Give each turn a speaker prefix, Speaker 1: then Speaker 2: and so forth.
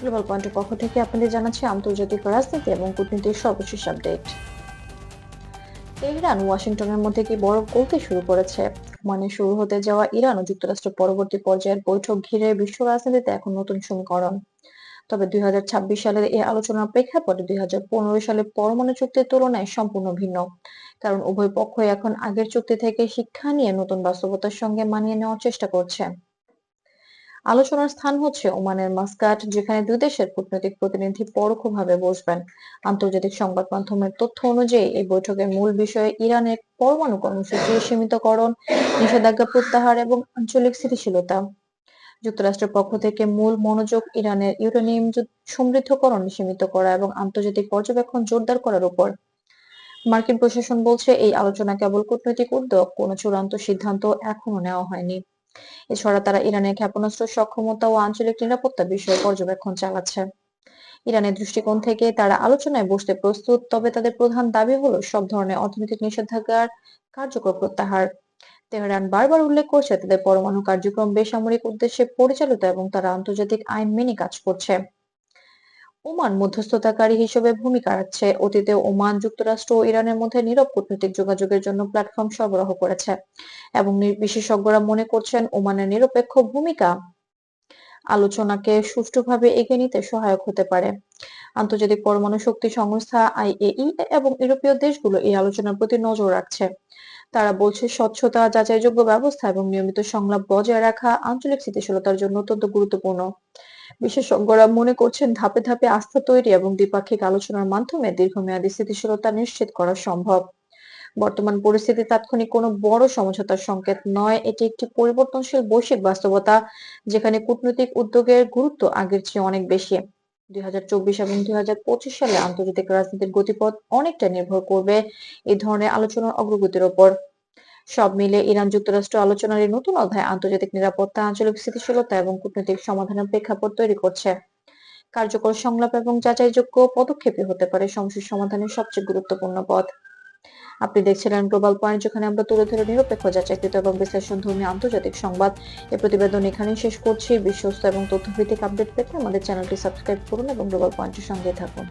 Speaker 1: Global পয়েন্টের পক্ষ থেকে আপনাদের জানাচ্ছি আন্তর্জাতিক রাজনীতি এবং কূটনীতির সর্বশেষ আপডেট। তেহরান ওয়াশিংটনের মধ্যে কি বরফ গলতে শুরু করেছে? শুরু হতে যাওয়া ইরান ও যুক্তরাষ্ট্র পরবর্তী পর্যায়ের বৈঠক ঘিরে বিশ্ব রাজনীতিতে এখন নতুন সমীকরণ। তবে 2026 সালের এই আলোচনার প্রেক্ষাপটে 2015 সালের পরমাণু চুক্তির তুলনায় সম্পূর্ণ ভিন্ন, কারণ উভয় পক্ষই এখন আগের চুক্তি থেকে শিক্ষা নিয়ে নতুন বাস্তবতার সঙ্গে মানিয়ে নেওয়ার চেষ্টা করছে। আলোচনার স্থান হচ্ছে ওমানের মাস্কাট, যেখানে দুই দেশের কূটনৈতিক প্রতিনিধি পরোক্ষভাবে বসবেন। আন্তর্জাতিক সংবাদ মাধ্যমের তথ্য অনুযায়ী এই বৈঠকের মূল বিষয় ইরানের পরমাণু কর্মসূচির সীমিতকরণ, নিষেধাজ্ঞা প্রত্যাহার এবং আঞ্চলিক স্থিতিশীলতা। যুক্তরাষ্ট্রের পক্ষ থেকে মূল মনোযোগ ইরানের ইউরেনিয়াম সমৃদ্ধকরণ সীমিত করা এবং আন্তর্জাতিক পর্যবেক্ষণ জোরদার করার উপর। মার্কিন প্রশাসন বলছে এই আলোচনা কেবল কূটনৈতিক উদ্যোগ, কোনো চূড়ান্ত সিদ্ধান্ত এখনো নেওয়া হয়নি। এছাড়া তারা ইরানের ক্ষেপণাস্ত্র সক্ষমতা ও আঞ্চলিক নিরাপত্তা বিষয়ে পর্যবেক্ষণ চালাচ্ছে। ইরানের দৃষ্টিকোণ থেকে তারা আলোচনায় বসতে প্রস্তুত, তবে তাদের প্রধান দাবি হলো সব ধরনের অর্থনৈতিক নিষেধাজ্ঞার কার্যকর প্রত্যাহার। তেহরান বারবার উল্লেখ করছে তাদের পরমাণু কার্যক্রম বেসামরিক উদ্দেশ্যে পরিচালিত এবং তারা আন্তর্জাতিক আইন মেনে কাজ করছে। ওমান মধ্যস্থতাকারী হিসেবে ভূমিকা রাখছে। অতীতে ওমান যুক্তরাষ্ট্র ও ইরানের মধ্যে নীরব কূটনৈতিক যোগাযোগের জন্য প্ল্যাটফর্ম সরবরাহ করেছে এবং বিশেষজ্ঞরা মনে করছেন ওমানের নিরপেক্ষ ভূমিকা আলোচনাকে সুষ্ঠুভাবে এগিয়ে নিতে সহায়ক হতে পারে। আন্তর্জাতিক পরমাণু শক্তি সংস্থা আইএইএ এবং ইউরোপীয় দেশগুলো এই আলোচনার প্রতি নজর রাখছে। তারা বলছে স্বচ্ছতা, যাচাইযোগ্য ব্যবস্থা এবং নিয়মিত সংলাপ বজায় রাখা আঞ্চলিক স্থিতিশীলতার জন্য অত্যন্ত গুরুত্বপূর্ণ। বিশেষজ্ঞরা মনে করছেন ধাপে ধাপে আস্থা তৈরি এবং দ্বিপাক্ষিক আলোচনার মাধ্যমে দীর্ঘমেয়াদী স্থিতিশীলতা নিশ্চিত করা সম্ভব। বর্তমান পরিস্থিতি তাৎক্ষণিক কোনো বড় সমঝোতার সংকেত নয়, এটি একটি পরিবর্তনশীল বৈশ্বিক বাস্তবতা, যেখানে কূটনৈতিক উদ্যোগের গুরুত্ব আগের চেয়ে অনেক বেশি। 2024 এবং 2025 সালে আন্তর্জাতিক রাজনীতির গতিপথ অনেকটা নির্ভর করবে এই ধরনের আলোচনার অগ্রগতির উপর। সব মিলে ইরান যুক্তরাষ্ট্র আলোচনার এই নতুন অধ্যায় আন্তর্জাতিক নিরাপত্তা, আঞ্চলিক স্থিতিশীলতা এবং কূটনৈতিক সমাধানের প্রেক্ষাপট তৈরি করছে। কার্যকর সংলাপ এবং যাচাইযোগ্য পদক্ষেপই হতে পারে সমস্যার সমাধানের সবচেয়ে গুরুত্বপূর্ণ পথ। আপনি দেখছিলেন গ্লোবাল পয়েন্ট, যেখানে আমরা তুলে ধরে নিরপেক্ষ, যাচাইকৃত এবং বিশ্লেষণধর্মী আন্তর্জাতিক সংবাদ। এই প্রতিবেদন এখানেই শেষ করছি। বিশ্বস্ত এবং তথ্যভিত্তিক আপডেট পেতে আমাদের চ্যানেলটি সাবস্ক্রাইব করুন এবং গ্লোবাল পয়েন্টের সঙ্গে থাকুন।